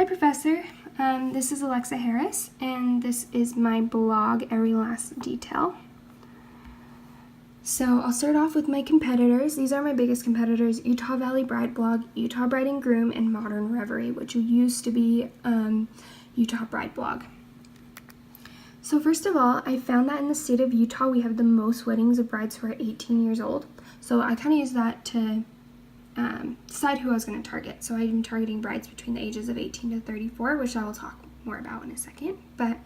Professor. This is Alexa Harris, and this is my blog, Every Last Detail. So I'll start off with my competitors. These are my biggest competitors: Utah Valley Bride Blog, Utah Bride and Groom, and Modern Reverie, which used to be Utah Bride Blog. So first of all, I found that in the state of Utah, we have the most weddings of brides who are 18 years old. So I kind of used that to decide who I was going to target. So I'm targeting brides between the ages of 18 to 34, which I will talk more about in a second. But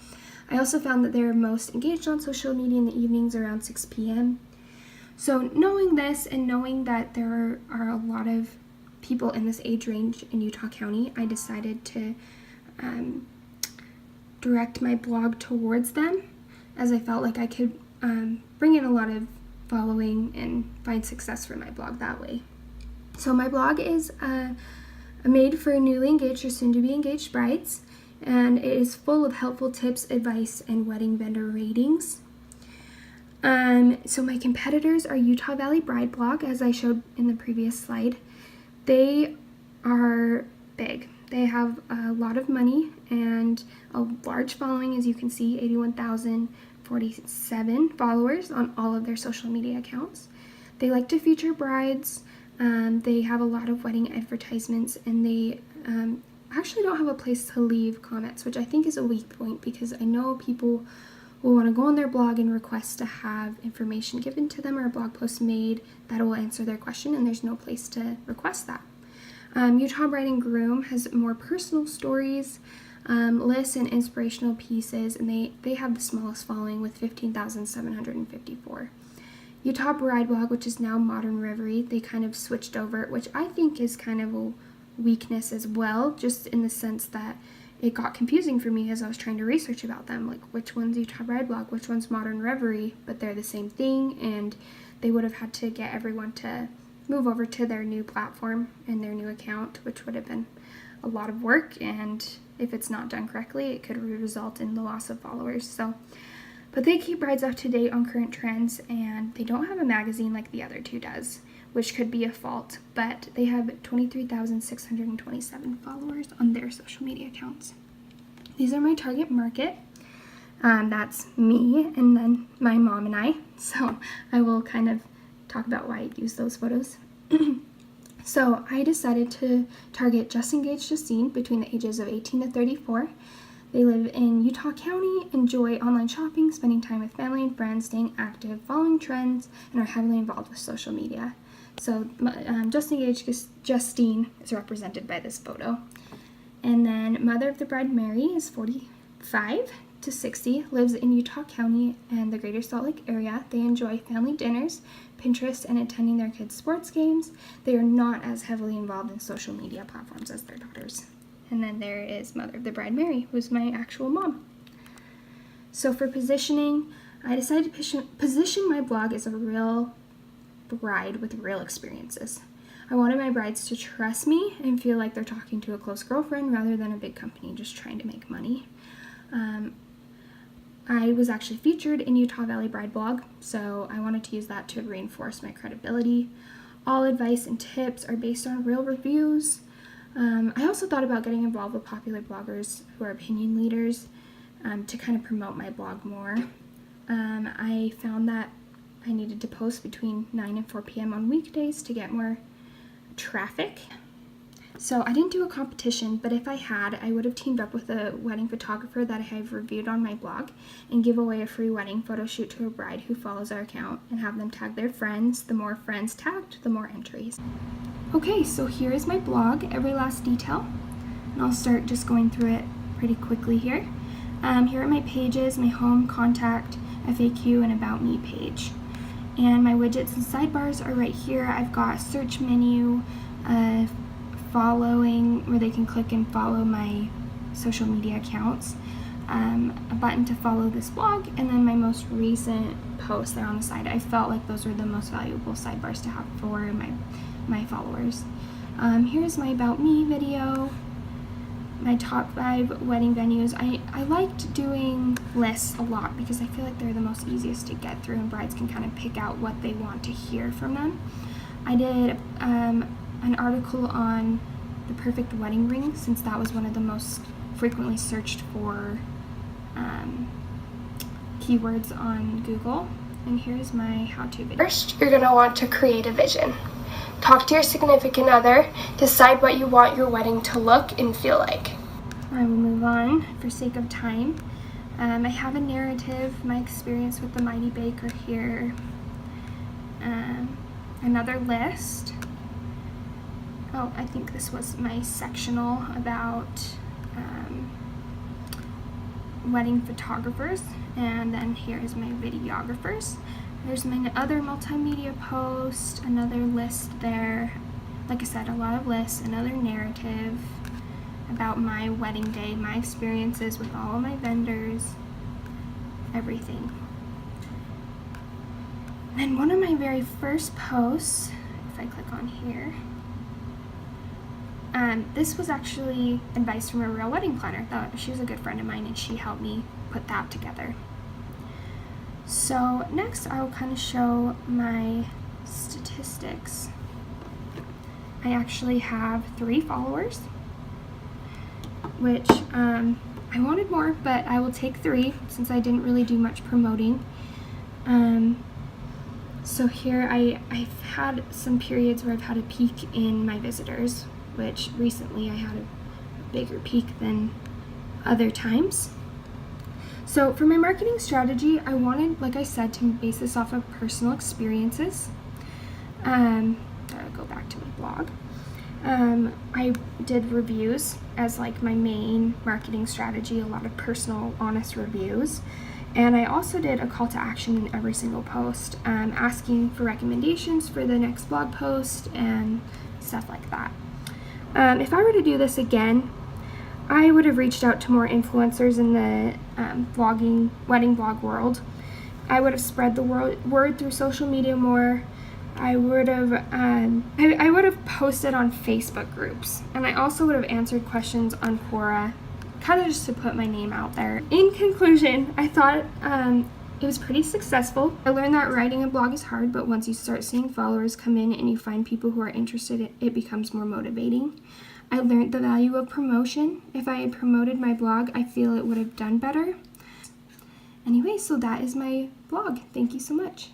I also found that they're most engaged on social media in the evenings around 6 p.m. So knowing this and knowing that there are a lot of people in this age range in Utah County, I decided to direct my blog towards them, as I felt like I could bring in a lot of following and find success for my blog that way. So my blog is made for newly engaged or soon-to-be engaged brides, and it is full of helpful tips, advice, and wedding vendor ratings. So my competitors are Utah Valley Bride Blog, as I showed in the previous slide. They are big. They have a lot of money and a large following, as you can see, 81,047 followers on all of their social media accounts. They like to feature brides. They have a lot of wedding advertisements, and they actually don't have a place to leave comments, which I think is a weak point, because I know people will want to go on their blog and request to have information given to them or a blog post made that will answer their question, and there's no place to request that. Utah Bride and Groom has more personal stories, lists, and inspirational pieces, and they have the smallest following with 15,754. Utah Bride Blog, which is now Modern Reverie, they kind of switched over, which I think is kind of a weakness as well, just in the sense that it got confusing for me as I was trying to research about them, like which one's Utah Bride Blog, which one's Modern Reverie, but they're the same thing, and they would have had to get everyone to move over to their new platform and their new account, which would have been a lot of work, and if it's not done correctly, it could result in the loss of followers. But they keep brides up to date on current trends, and they don't have a magazine like the other two does, which could be a fault, but they have 23,627 followers on their social media accounts. These are my target market. That's me and then my mom and I, so I will kind of talk about why I use those photos. So I decided to target just engaged Justine between the ages of 18 to 34. They live in Utah County, enjoy online shopping, spending time with family and friends, staying active, following trends, and are heavily involved with social media. So just engaged Justine is represented by this photo. And then mother of the bride, Mary, is 45 to 60, lives in Utah County and the greater Salt Lake area. They enjoy family dinners, Pinterest, and attending their kids' sports games. They are not as heavily involved in social media platforms as their daughters. And then there is mother of the bride, Mary, who's my actual mom. So for positioning, I decided to position my blog as a real bride with real experiences. I wanted my brides to trust me and feel like they're talking to a close girlfriend rather than a big company just trying to make money. I was actually featured in Utah Valley Bride Blog, so I wanted to use that to reinforce my credibility. All advice and tips are based on real reviews. I also thought about getting involved with popular bloggers who are opinion leaders to kind of promote my blog more. I found that I needed to post between 9 and 4 p.m. on weekdays to get more traffic. So I didn't do a competition, but if I had, I would have teamed up with a wedding photographer that I have reviewed on my blog and give away a free wedding photo shoot to a bride who follows our account and have them tag their friends. The more friends tagged, the more entries. Okay, so here is my blog, Every Last Detail, and I'll start just going through it pretty quickly here. Here are my pages: my home, contact, FAQ, and about me page. And my widgets and sidebars are right here. I've got a search menu, following, where they can click and follow my social media accounts, a button to follow this blog, and then my most recent posts there on the side. I felt like those were the most valuable sidebars to have for my followers. Here's my About Me video, my top 5 wedding venues. I liked doing lists a lot because I feel like they're the most easiest to get through, and brides can kind of pick out what they want to hear from them. I did an article on the perfect wedding ring, since that was one of the most frequently searched for keywords on Google. And here's my how-to video. First, you're going to want to create a vision. Talk to your significant other. Decide what you want your wedding to look and feel like. I will move on for sake of time. I have a narrative, my experience with the Mighty Baker here. Another list. Oh, I think this was my sectional about wedding photographers, and then here is my videographers. There's my other multimedia post, another list there. Like I said, a lot of lists, another narrative about my wedding day, my experiences with all of my vendors, everything. And one of my very first posts, if I click on here, this was actually advice from a real wedding planner. She was a good friend of mine, and she helped me put that together. So next I'll kind of show my statistics. I actually have 3 followers, which I wanted more, but I will take 3 since I didn't really do much promoting. So here I've had some periods where I've had a peak in my visitors, which recently I had a bigger peak than other times. So for my marketing strategy, I wanted, like I said, to base this off of personal experiences. I'll go back to my blog. I did reviews as like my main marketing strategy, a lot of personal, honest reviews. And I also did a call to action in every single post, asking for recommendations for the next blog post and stuff like that. If I were to do this again, I would have reached out to more influencers in the wedding blog world. I would have spread the word through social media more. I would have posted on Facebook groups, and I also would have answered questions on Quora, kind of just to put my name out there. In conclusion, I thought it was pretty successful. I learned that writing a blog is hard, but once you start seeing followers come in and you find people who are interested, it becomes more motivating. I learned the value of promotion. If I had promoted my blog, I feel it would have done better. Anyway, so that is my blog. Thank you so much.